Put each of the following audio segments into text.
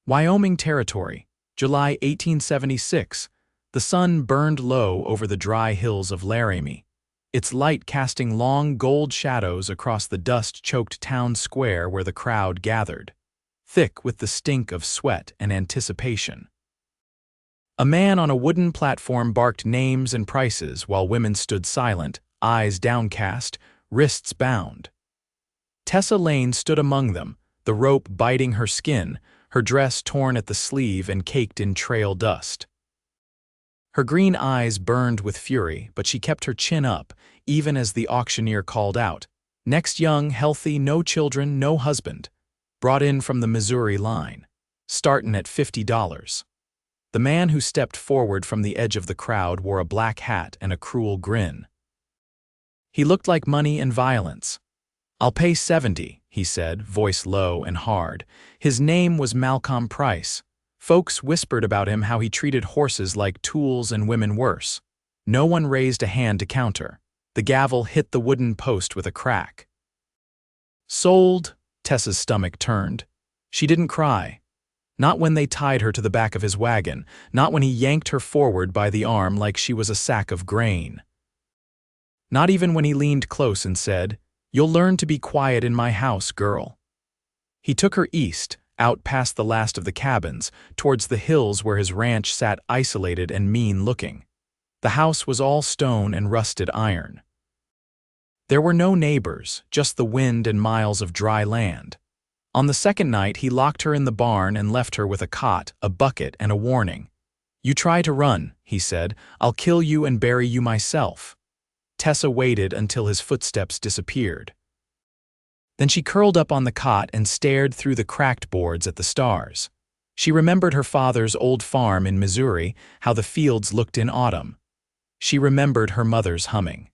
Wyoming Territory, July 1876. The sun burned low over the dry hills of Laramie, its light casting long gold shadows across the dust-choked town square where the crowd gathered, thick with the stink of sweat and anticipation. A man on a wooden platform barked names and prices while women stood silent, eyes downcast, wrists bound. Tessa Lane stood among them, the rope biting her skin, her dress torn at the sleeve and caked in trail dust. Her green eyes burned with fury, but she kept her chin up, even as the auctioneer called out, "Next young, healthy, no children, no husband. Brought in from the Missouri line. Startin' at $50. The man who stepped forward from the edge of the crowd wore a black hat and a cruel grin. He looked like money and violence. "I'll pay $70, he said, voice low and hard. His name was Malcolm Price. Folks whispered about him how he treated horses like tools and women worse. No one raised a hand to counter. The gavel hit the wooden post with a crack. Sold. Tessa's stomach turned. She didn't cry. Not when they tied her to the back of his wagon, not when he yanked her forward by the arm like she was a sack of grain. Not even when he leaned close and said, "You'll learn to be quiet in my house, girl." He took her east, out past the last of the cabins, towards the hills where his ranch sat isolated and mean-looking. The house was all stone and rusted iron. There were no neighbors, just the wind and miles of dry land. On the second night, he locked her in the barn and left her with a cot, a bucket, and a warning. "You try to run," he said, "I'll kill you and bury you myself." Tessa waited until his footsteps disappeared. Then she curled up on the cot and stared through the cracked boards at the stars. She remembered her father's old farm in Missouri, how the fields looked in autumn. She remembered her mother's humming.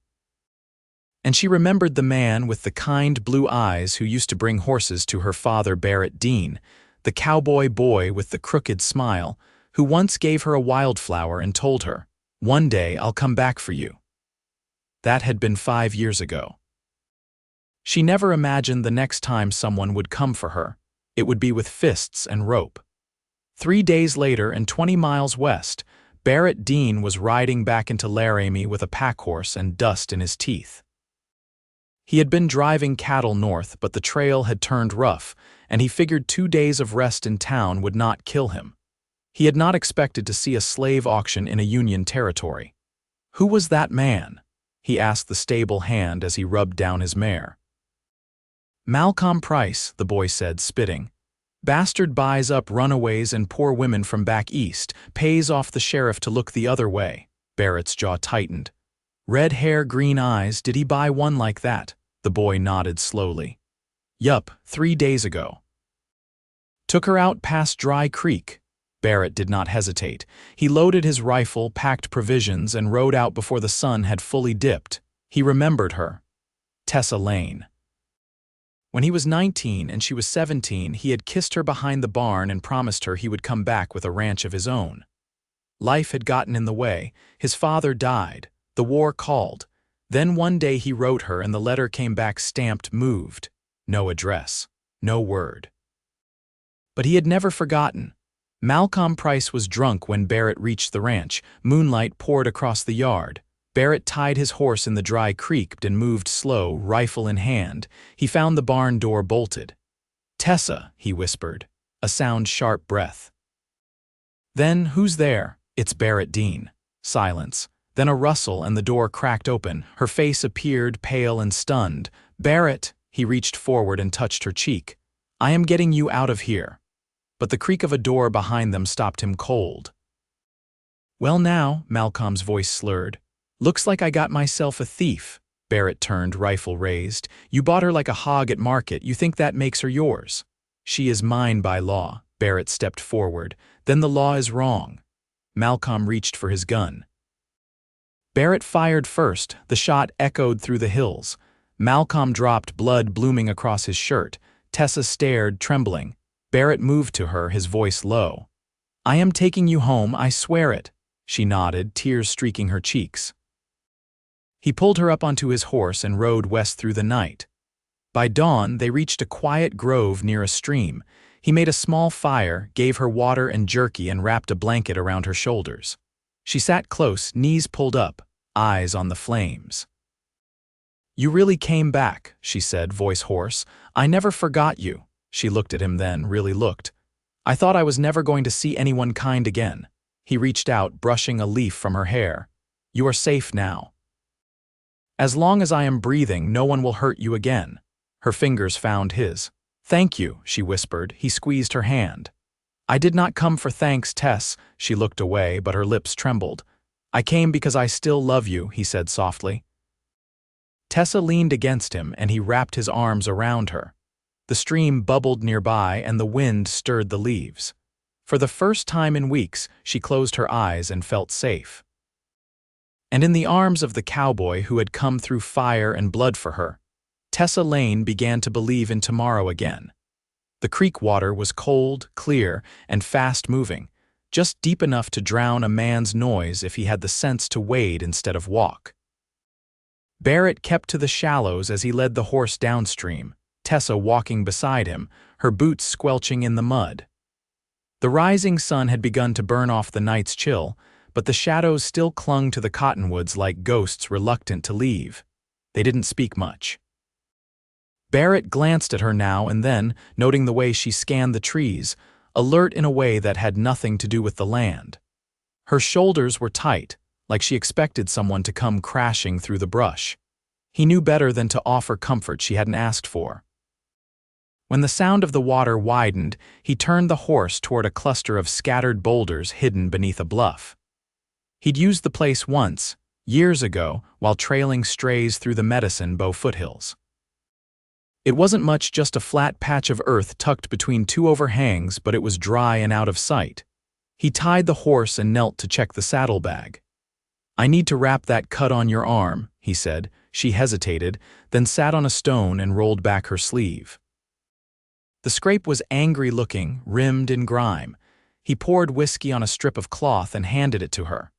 And she remembered the man with the kind blue eyes who used to bring horses to her father, Barrett Dean, the cowboy boy with the crooked smile, who once gave her a wildflower and told her, "One day I'll come back for you." That had been 5 years ago. She never imagined the next time someone would come for her. It would be with fists and rope. 3 days later and 20 miles west, Barrett Dean was riding back into Laramie with a packhorse and dust in his teeth. He had been driving cattle north, but the trail had turned rough, and he figured 2 days of rest in town would not kill him. He had not expected to see a slave auction in a Union territory. Who was that man? He asked the stable hand as he rubbed down his mare. "Malcolm Price," the boy said, spitting. "Bastard buys up runaways and poor women from back east, pays off the sheriff to look the other way." Barrett's jaw tightened. "Red hair, green eyes, did he buy one like that?" The boy nodded slowly. "Yup, 3 days ago." "Took her out past Dry Creek." Barrett did not hesitate. He loaded his rifle, packed provisions, and rode out before the sun had fully dipped. He remembered her. Tessa Lane. When he was 19 and she was 17, he had kissed her behind the barn and promised her he would come back with a ranch of his own. Life had gotten in the way. His father died. The war called. Then one day he wrote her and the letter came back stamped moved. No address. No word. But he had never forgotten. Malcolm Price was drunk when Barrett reached the ranch. Moonlight poured across the yard. Barrett tied his horse in the Dry Creek and moved slow, rifle in hand. He found the barn door bolted. "Tessa," he whispered, a sound sharp breath. Then, "Who's there?" "It's Barrett Dean." Silence. Then a rustle and the door cracked open. Her face appeared, pale and stunned. "Barrett," he reached forward and touched her cheek. "I am getting you out of here." But the creak of a door behind them stopped him cold. "Well now," Malcolm's voice slurred. "Looks like I got myself a thief." Barrett turned, rifle raised. "You bought her like a hog at market. You think that makes her yours?" "She is mine by law." Barrett stepped forward. "Then the law is wrong." Malcolm reached for his gun. Barrett fired first. The shot echoed through the hills. Malcolm dropped, blood blooming across his shirt. Tessa stared, trembling. Barrett moved to her, his voice low. "I am taking you home, I swear it." She nodded, tears streaking her cheeks. He pulled her up onto his horse and rode west through the night. By dawn, they reached a quiet grove near a stream. He made a small fire, gave her water and jerky, and wrapped a blanket around her shoulders. She sat close, knees pulled up, eyes on the flames. "You really came back," she said, voice hoarse. "I never forgot you." She looked at him then, really looked. "I thought I was never going to see anyone kind again." He reached out, brushing a leaf from her hair. "You are safe now. As long as I am breathing, no one will hurt you again." Her fingers found his. "Thank you," she whispered. He squeezed her hand. "I did not come for thanks, Tess." She looked away, but her lips trembled. "I came because I still love you," he said softly. Tessa leaned against him, and he wrapped his arms around her. The stream bubbled nearby, and the wind stirred the leaves. For the first time in weeks, she closed her eyes and felt safe. And in the arms of the cowboy who had come through fire and blood for her, Tessa Lane began to believe in tomorrow again. The creek water was cold, clear, and fast-moving, just deep enough to drown a man's noise if he had the sense to wade instead of walk. Barrett kept to the shallows as he led the horse downstream, Tessa walking beside him, her boots squelching in the mud. The rising sun had begun to burn off the night's chill, but the shadows still clung to the cottonwoods like ghosts reluctant to leave. They didn't speak much. Barrett glanced at her now and then, noting the way she scanned the trees, alert in a way that had nothing to do with the land. Her shoulders were tight, like she expected someone to come crashing through the brush. He knew better than to offer comfort she hadn't asked for. When the sound of the water widened, he turned the horse toward a cluster of scattered boulders hidden beneath a bluff. He'd used the place once, years ago, while trailing strays through the Medicine Bow foothills. It wasn't much, just a flat patch of earth tucked between two overhangs, but it was dry and out of sight. He tied the horse and knelt to check the saddlebag. "I need to wrap that cut on your arm," he said. She hesitated, then sat on a stone and rolled back her sleeve. The scrape was angry-looking, rimmed in grime. He poured whiskey on a strip of cloth and handed it to her.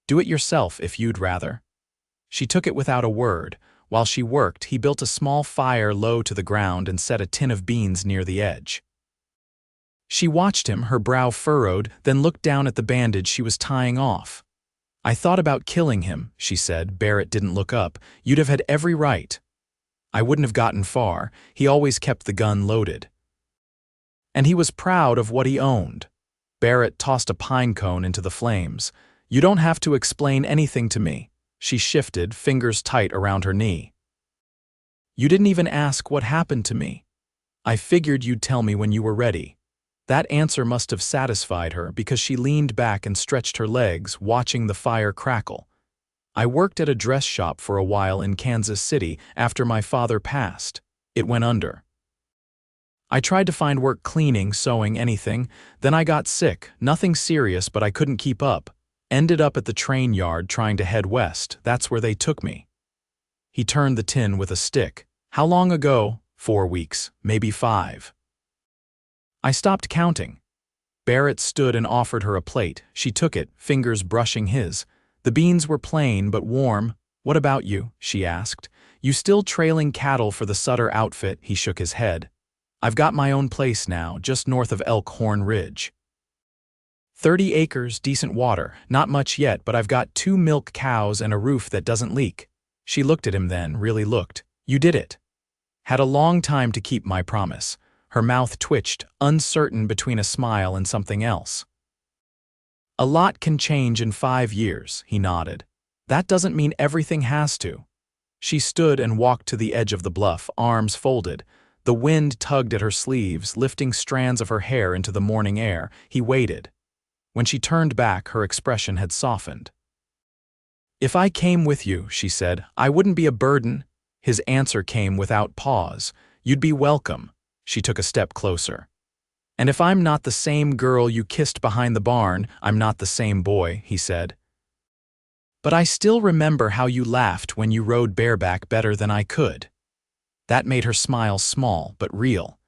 "Do it yourself if you'd rather." She took it without a word. While she worked, he built a small fire low to the ground and set a tin of beans near the edge. She watched him, her brow furrowed, then looked down at the bandage she was tying off. "I thought about killing him," she said. Barrett didn't look up. "You'd have had every right. I wouldn't have gotten far. He always kept the gun loaded. And he was proud of what he owned." Barrett tossed a pine cone into the flames. "You don't have to explain anything to me." She shifted, fingers tight around her knee. "You didn't even ask what happened to me. I figured you'd tell me when you were ready." That answer must have satisfied her because she leaned back and stretched her legs, watching the fire crackle. "I worked at a dress shop for a while in Kansas City after my father passed. It went under. I tried to find work cleaning, sewing, anything. Then I got sick, nothing serious, but I couldn't keep up. Ended up at the train yard trying to head west. That's where they took me." He turned the tin with a stick. "How long ago?" 4 weeks, maybe 5. "I stopped counting." Barrett stood and offered her a plate. She took it, fingers brushing his. The beans were plain but warm. "What about you?" she asked. "You still trailing cattle for the Sutter outfit?" He shook his head. "I've got my own place now, just north of Elkhorn Ridge. 30 acres, decent water, not much yet, but I've got 2 milk cows and a roof that doesn't leak." She looked at him then, really looked. "You did it." "Had a long time to keep my promise." Her mouth twitched, uncertain between a smile and something else. "A lot can change in 5 years," he nodded. "That doesn't mean everything has to." She stood and walked to the edge of the bluff, arms folded. The wind tugged at her sleeves, lifting strands of her hair into the morning air. He waited. When she turned back, her expression had softened. "If I came with you," she said, "I wouldn't be a burden." His answer came without pause. "You'd be welcome." She took a step closer. "And if I'm not the same girl you kissed behind the barn, I'm not the same boy," he said. "But I still remember how you laughed when you rode bareback better than I could." That made her smile small but real.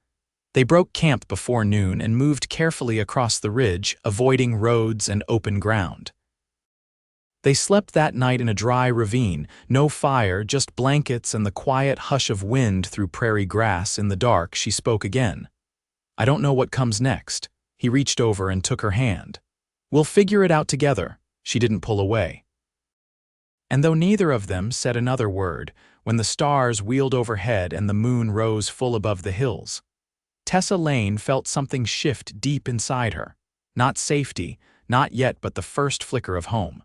They broke camp before noon and moved carefully across the ridge, avoiding roads and open ground. They slept that night in a dry ravine, no fire, just blankets and the quiet hush of wind through prairie grass. In the dark, she spoke again. I don't know what comes next." He reached over and took her hand. "We'll figure it out together." She didn't pull away. And though neither of them said another word, when the stars wheeled overhead and the moon rose full above the hills, Tessa Lane felt something shift deep inside her. Not safety, not yet, but the first flicker of home.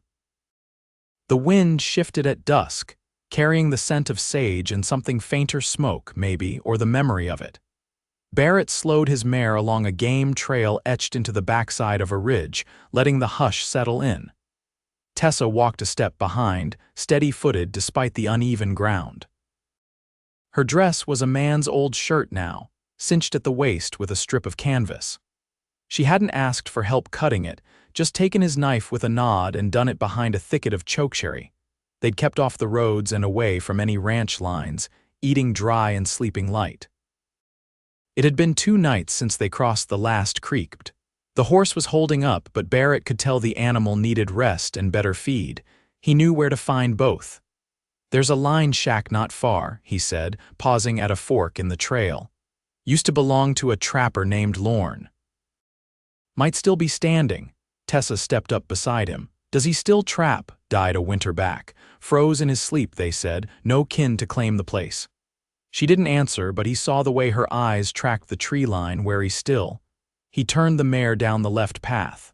The wind shifted at dusk, carrying the scent of sage and something fainter smoke, maybe, or the memory of it. Barrett slowed his mare along a game trail etched into the backside of a ridge, letting the hush settle in. Tessa walked a step behind, steady-footed despite the uneven ground. Her dress was a man's old shirt now, cinched at the waist with a strip of canvas. She hadn't asked for help cutting it, just taken his knife with a nod and done it behind a thicket of chokecherry. They'd kept off the roads and away from any ranch lines, eating dry and sleeping light. It had been 2 nights since they crossed the last creek. The horse was holding up, but Barrett could tell the animal needed rest and better feed. He knew where to find both. "There's a line shack not far," he said, pausing at a fork in the trail. "Used to belong to a trapper named Lorne. Might still be standing." Tessa stepped up beside him. "Does he still trap?" "Died a winter back. Froze in his sleep," they said, "no kin to claim the place." She didn't answer, but he saw the way her eyes tracked the tree line wary still. He turned the mare down the left path.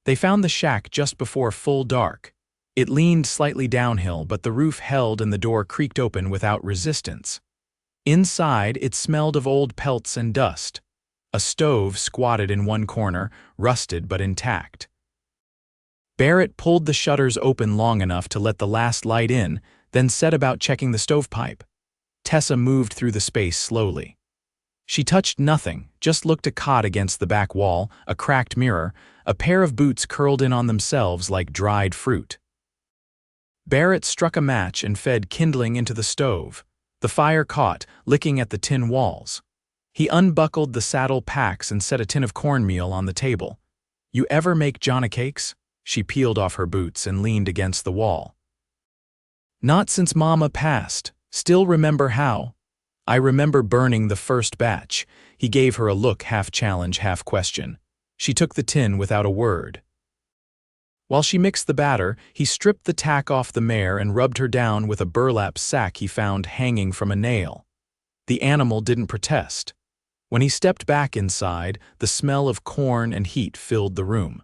They found the shack just before full dark. It leaned slightly downhill, but the roof held and the door creaked open without resistance. Inside, it smelled of old pelts and dust. A stove squatted in one corner, rusted but intact. Barrett pulled the shutters open long enough to let the last light in, then set about checking the stovepipe. Tessa moved through the space slowly. She touched nothing, just looked a cot against the back wall, a cracked mirror, a pair of boots curled in on themselves like dried fruit. Barrett struck a match and fed kindling into the stove. The fire caught, licking at the tin walls. He unbuckled the saddle packs and set a tin of cornmeal on the table. "You ever make Jonna cakes?" She peeled off her boots and leaned against the wall. "Not since Mama passed. Still remember how?" "I remember burning the first batch." He gave her a look, half challenge, half question. She took the tin without a word. While she mixed the batter, he stripped the tack off the mare and rubbed her down with a burlap sack he found hanging from a nail. The animal didn't protest. When he stepped back inside, the smell of corn and heat filled the room.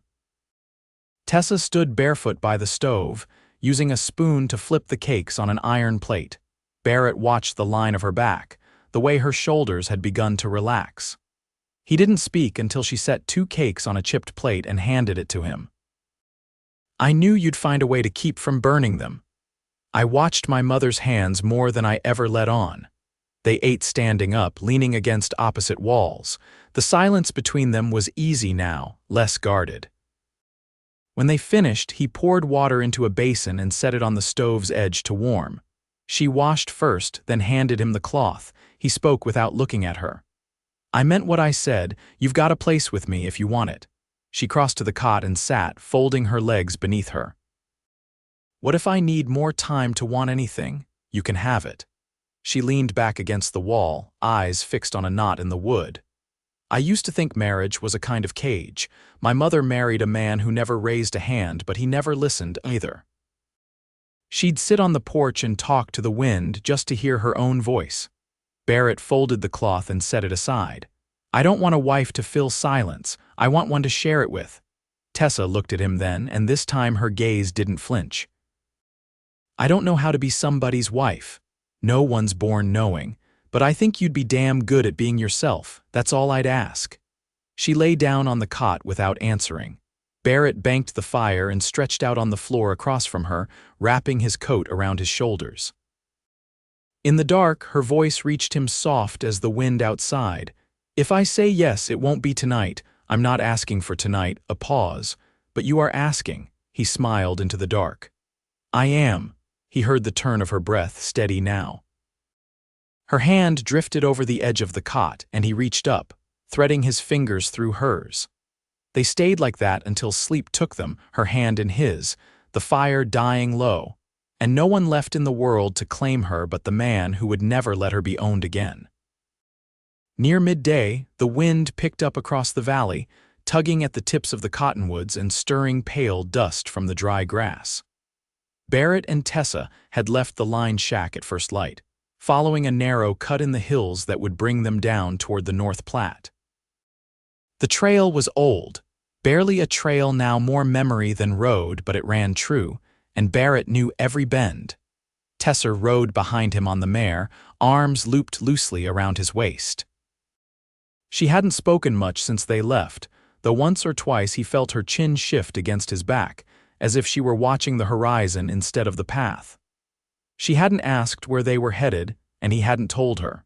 Tessa stood barefoot by the stove, using a spoon to flip the cakes on an iron plate. Barrett watched the line of her back, the way her shoulders had begun to relax. He didn't speak until she set 2 cakes on a chipped plate and handed it to him. "I knew you'd find a way to keep from burning them. I watched my mother's hands more than I ever let on." They ate standing up, leaning against opposite walls. The silence between them was easy now, less guarded. When they finished, he poured water into a basin and set it on the stove's edge to warm. She washed first, then handed him the cloth. He spoke without looking at her. "I meant what I said. You've got a place with me if you want it." She crossed to the cot and sat, folding her legs beneath her. "What if I need more time to want anything? You can have it." She leaned back against the wall, eyes fixed on a knot in the wood. "I used to think marriage was a kind of cage. My mother married a man who never raised a hand, but he never listened either. She'd sit on the porch and talk to the wind just to hear her own voice." Barrett folded the cloth and set it aside. "I don't want a wife to fill silence. I want one to share it with." Tessa looked at him then, and this time her gaze didn't flinch. "I don't know how to be somebody's wife. No one's born knowing, but I think you'd be damn good at being yourself. That's all I'd ask." She lay down on the cot without answering. Barrett banked the fire and stretched out on the floor across from her, wrapping his coat around his shoulders. In the dark, her voice reached him soft as the wind outside. "If I say yes, it won't be tonight. I'm not asking for tonight." A pause. "But you are asking." He smiled into the dark. "I am." He heard the turn of her breath, steady now. Her hand drifted over the edge of the cot, and he reached up, threading his fingers through hers. They stayed like that until sleep took them, her hand in his, the fire dying low, and no one left in the world to claim her but the man who would never let her be owned again. Near midday, the wind picked up across the valley, tugging at the tips of the cottonwoods and stirring pale dust from the dry grass. Barrett and Tessa had left the lined shack at first light, following a narrow cut in the hills that would bring them down toward the North Platte. The trail was old, barely a trail now, more memory than road, but it ran true, and Barrett knew every bend. Tessa rode behind him on the mare, arms looped loosely around his waist. She hadn't spoken much since they left, though once or twice he felt her chin shift against his back, as if she were watching the horizon instead of the path. She hadn't asked where they were headed, and he hadn't told her.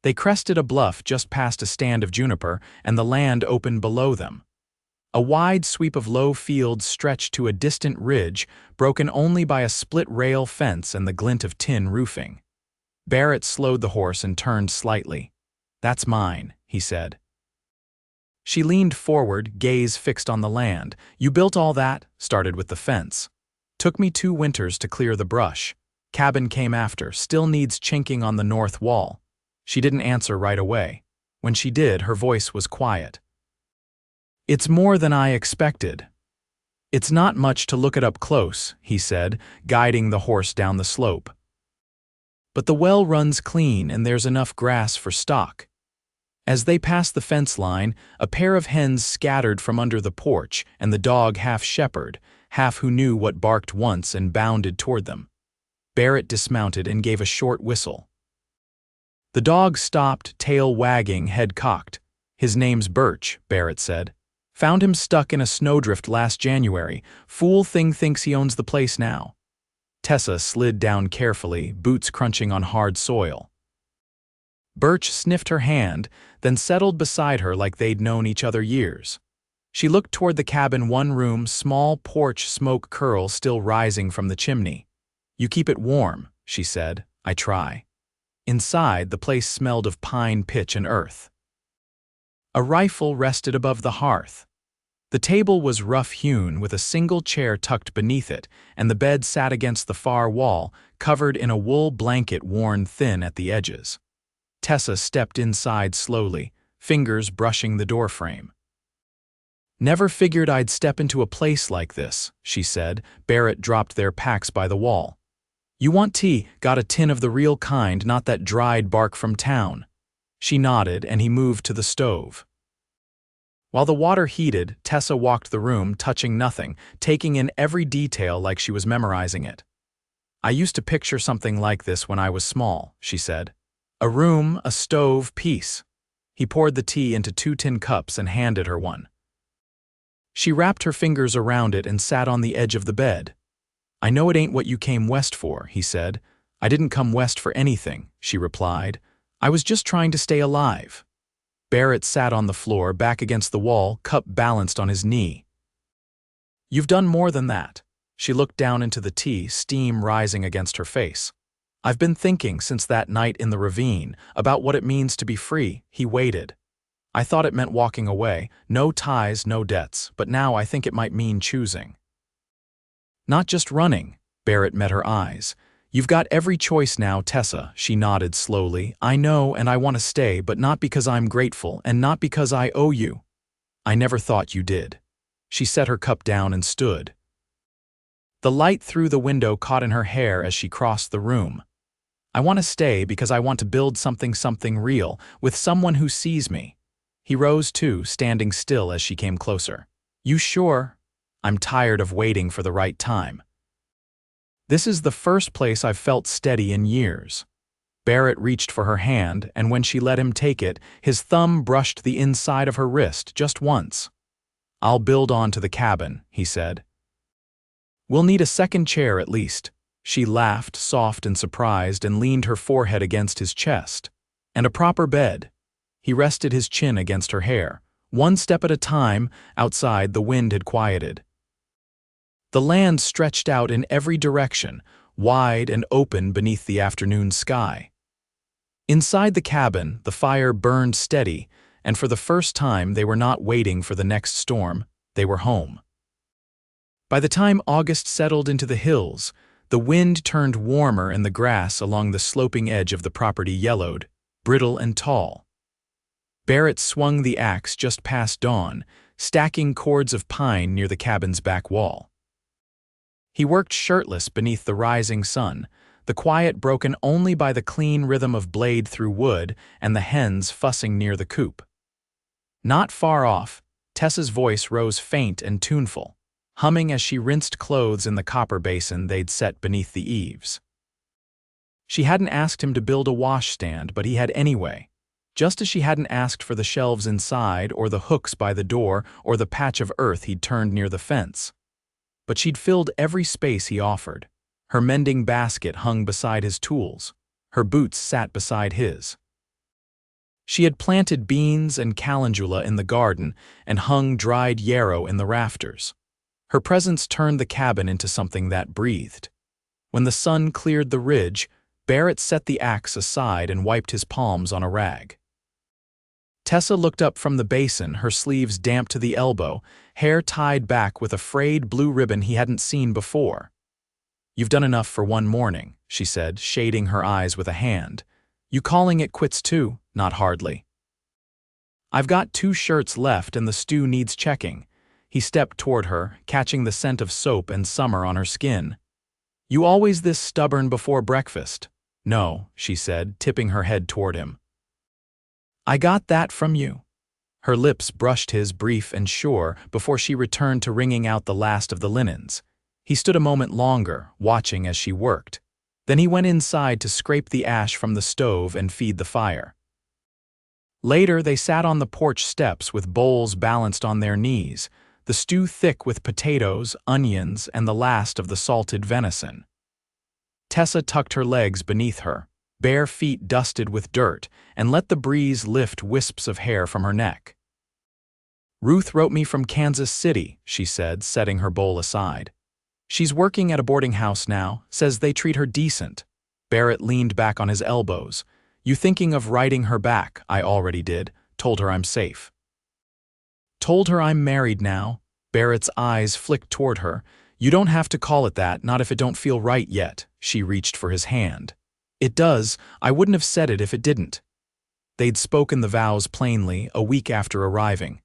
They crested a bluff just past a stand of juniper, and the land opened below them. A wide sweep of low fields stretched to a distant ridge, broken only by a split-rail fence and the glint of tin roofing. Barrett slowed the horse and turned slightly. "That's mine," he said. She leaned forward, gaze fixed on the land. "You built all that?" "Started with the fence. Took me 2 winters to clear the brush. Cabin came after, still needs chinking on the north wall." She didn't answer right away. When she did, her voice was quiet. "It's more than I expected." "It's not much to look it up close," he said, guiding the horse down the slope. "But the well runs clean and there's enough grass for stock." As they passed the fence line, a pair of hens scattered from under the porch, and the dog, half shepherd, half who knew what barked once and bounded toward them. Barrett dismounted and gave a short whistle. The dog stopped, tail wagging, head cocked. "His name's Birch," Barrett said. "Found him stuck in a snowdrift last January. Fool thing thinks he owns the place now." Tessa slid down carefully, boots crunching on hard soil. Birch sniffed her hand, then settled beside her like they'd known each other years. She looked toward the cabin, one-room, small porch, smoke curl still rising from the chimney. "You keep it warm," she said. "I try." Inside, the place smelled of pine, pitch, and earth. A rifle rested above the hearth. The table was rough-hewn, with a single chair tucked beneath it, and the bed sat against the far wall, covered in a wool blanket worn thin at the edges. Tessa stepped inside slowly, fingers brushing the doorframe. "Never figured I'd step into a place like this," she said. Barrett dropped their packs by the wall. "You want tea? Got a tin of the real kind, not that dried bark from town." She nodded, and he moved to the stove. While the water heated, Tessa walked the room, touching nothing, taking in every detail like she was memorizing it. "I used to picture something like this when I was small," she said. "A room, a stove, peace." He poured the tea into 2 tin cups and handed her one. She wrapped her fingers around it and sat on the edge of the bed. "I know it ain't what you came west for," he said. "I didn't come west for anything," she replied. "I was just trying to stay alive." Barrett sat on the floor, back against the wall, cup balanced on his knee. "You've done more than that." She looked down into the tea, steam rising against her face. "I've been thinking since that night in the ravine about what it means to be free." He waited. "I thought it meant walking away, no ties, no debts, but now I think it might mean choosing." "Not just running." Barrett met her eyes. "You've got every choice now, Tessa," she nodded slowly. "I know, and I want to stay, but not because I'm grateful, and not because I owe you." "I never thought you did." She set her cup down and stood. The light through the window caught in her hair as she crossed the room. "I want to stay because I want to build something real, with someone who sees me." He rose too, standing still as she came closer. "You sure?" "I'm tired of waiting for the right time. This is the first place I've felt steady in years." Barrett reached for her hand, and when she let him take it, his thumb brushed the inside of her wrist just once. "I'll build on to the cabin," he said. "We'll need a second chair at least." She laughed, soft and surprised, and leaned her forehead against his chest. "And a proper bed." He rested his chin against her hair. One step at a time, outside the wind had quieted. The land stretched out in every direction, wide and open beneath the afternoon sky. Inside the cabin, the fire burned steady, and for the first time they were not waiting for the next storm, they were home. By the time August settled into the hills, the wind turned warmer and the grass along the sloping edge of the property yellowed, brittle and tall. Barrett swung the axe just past dawn, stacking cords of pine near the cabin's back wall. He worked shirtless beneath the rising sun, the quiet broken only by the clean rhythm of blade through wood and the hens fussing near the coop. Not far off, Tessa's voice rose faint and tuneful, humming as she rinsed clothes in the copper basin they'd set beneath the eaves. She hadn't asked him to build a washstand, but he had anyway, just as she hadn't asked for the shelves inside or the hooks by the door or the patch of earth he'd turned near the fence. But she'd filled every space he offered. Her mending basket hung beside his tools. Her boots sat beside his. She had planted beans and calendula in the garden and hung dried yarrow in the rafters. Her presence turned the cabin into something that breathed. When the sun cleared the ridge, Barrett set the axe aside and wiped his palms on a rag. Tessa looked up from the basin, her sleeves damp to the elbow, hair tied back with a frayed blue ribbon he hadn't seen before. "You've done enough for one morning," she said, shading her eyes with a hand. "You calling it quits too?" "Not hardly. I've got 2 shirts left and the stew needs checking." He stepped toward her, catching the scent of soap and summer on her skin. "You always this stubborn before breakfast?" "No," she said, tipping her head toward him. "I got that from you." Her lips brushed his, brief and sure, before she returned to wringing out the last of the linens. He stood a moment longer, watching as she worked. Then he went inside to scrape the ash from the stove and feed the fire. Later, they sat on the porch steps with bowls balanced on their knees, the stew thick with potatoes, onions, and the last of the salted venison. Tessa tucked her legs beneath her, bare feet dusted with dirt, and let the breeze lift wisps of hair from her neck. "Ruth wrote me from Kansas City," she said, setting her bowl aside. "She's working at a boarding house now, says they treat her decent." Barrett leaned back on his elbows. "You thinking of writing her back?" "I already did. Told her I'm safe." "Told her I'm married now." Barrett's eyes flicked toward her. "You don't have to call it that, not if it don't feel right yet." She reached for his hand. "It does. I wouldn't have said it if it didn't." They'd spoken the vows plainly, a week after arriving.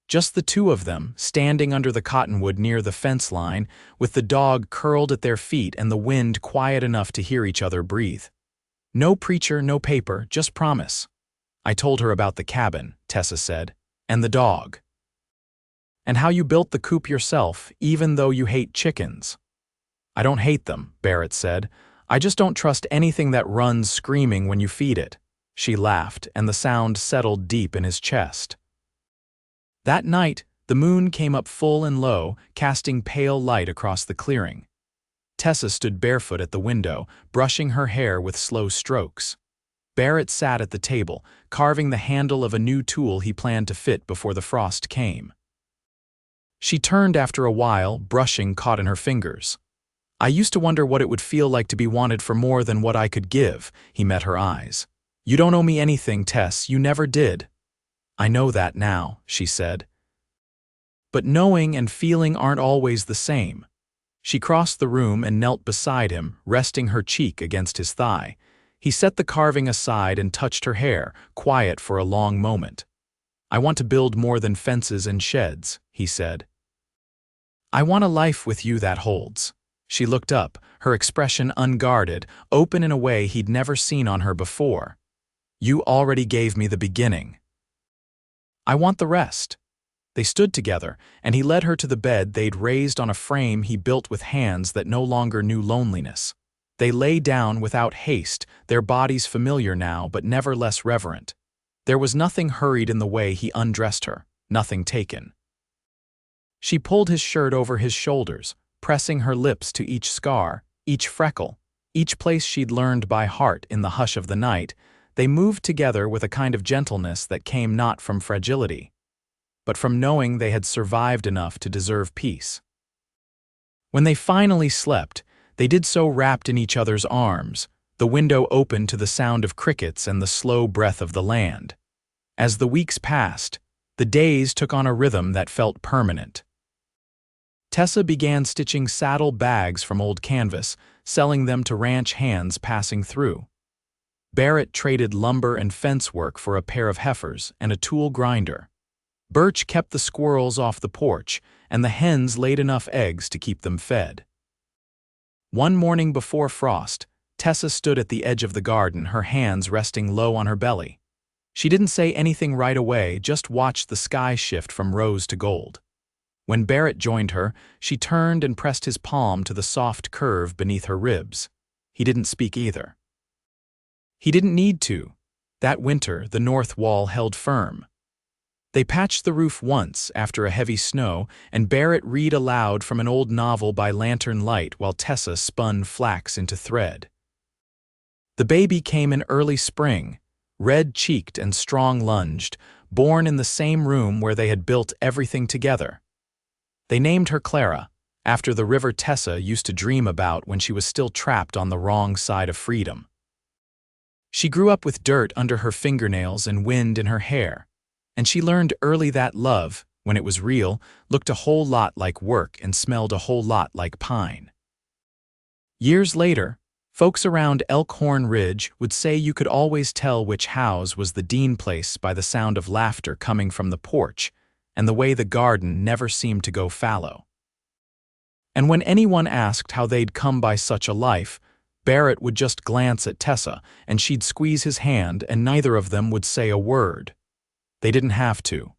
Just the 2 of them, standing under the cottonwood near the fence line, with the dog curled at their feet and the wind quiet enough to hear each other breathe. "No preacher, no paper, just promise." "I told her about the cabin," Tessa said, "and the dog. And how you built the coop yourself, even though you hate chickens." "I don't hate them," Barrett said. "I just don't trust anything that runs screaming when you feed it." She laughed, and the sound settled deep in his chest. That night, the moon came up full and low, casting pale light across the clearing. Tessa stood barefoot at the window, brushing her hair with slow strokes. Barrett sat at the table, carving the handle of a new tool he planned to fit before the frost came. She turned after a while, brushing caught in her fingers. "I used to wonder what it would feel like to be wanted for more than what I could give." He met her eyes. "You don't owe me anything, Tess, you never did." "I know that now," she said. "But knowing and feeling aren't always the same." She crossed the room and knelt beside him, resting her cheek against his thigh. He set the carving aside and touched her hair, quiet for a long moment. "I want to build more than fences and sheds," he said. "I want a life with you that holds." She looked up, her expression unguarded, open in a way he'd never seen on her before. "You already gave me the beginning. I want the rest." They stood together, and he led her to the bed they'd raised on a frame he built with hands that no longer knew loneliness. They lay down without haste, their bodies familiar now but never less reverent. There was nothing hurried in the way he undressed her, nothing taken. She pulled his shirt over his shoulders, pressing her lips to each scar, each freckle, each place she'd learned by heart in the hush of the night. They moved together with a kind of gentleness that came not from fragility, but from knowing they had survived enough to deserve peace. When they finally slept, they did so wrapped in each other's arms, the window open to the sound of crickets and the slow breath of the land. As the weeks passed, the days took on a rhythm that felt permanent. Tessa began stitching saddle bags from old canvas, selling them to ranch hands passing through. Barrett traded lumber and fence work for a pair of heifers and a tool grinder. Birch kept the squirrels off the porch, and the hens laid enough eggs to keep them fed. One morning before frost, Tessa stood at the edge of the garden, her hands resting low on her belly. She didn't say anything right away, just watched the sky shift from rose to gold. When Barrett joined her, she turned and pressed his palm to the soft curve beneath her ribs. He didn't speak either. He didn't need to. That winter, the north wall held firm. They patched the roof once after a heavy snow, and Barrett read aloud from an old novel by lantern light while Tessa spun flax into thread. The baby came in early spring, red-cheeked and strong-lunged, born in the same room where they had built everything together. They named her Clara, after the river Tessa used to dream about when she was still trapped on the wrong side of freedom. She grew up with dirt under her fingernails and wind in her hair, and she learned early that love, when it was real, looked a whole lot like work and smelled a whole lot like pine. Years later, folks around Elkhorn Ridge would say you could always tell which house was the Dean place by the sound of laughter coming from the porch and the way the garden never seemed to go fallow. And when anyone asked how they'd come by such a life, Barrett would just glance at Tessa, and she'd squeeze his hand, and neither of them would say a word. They didn't have to.